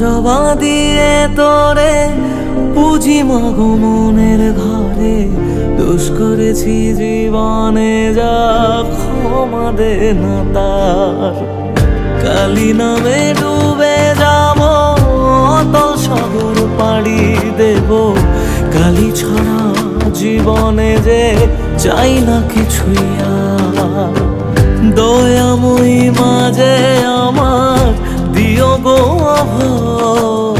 জবা দিয়ে তোরে পুঁজি মাগো মনের ঘরে, দোষ করেছি জীবনে যা ক্ষমা দে না তার। কালী নামে ডুবে যাব, অতল সাগর পাড়ি দেব, কালী ছাড়া জীবনে যে চাই না কিছুই আর। দয়াময়ী মাঝে আমার দিও গো অভয়,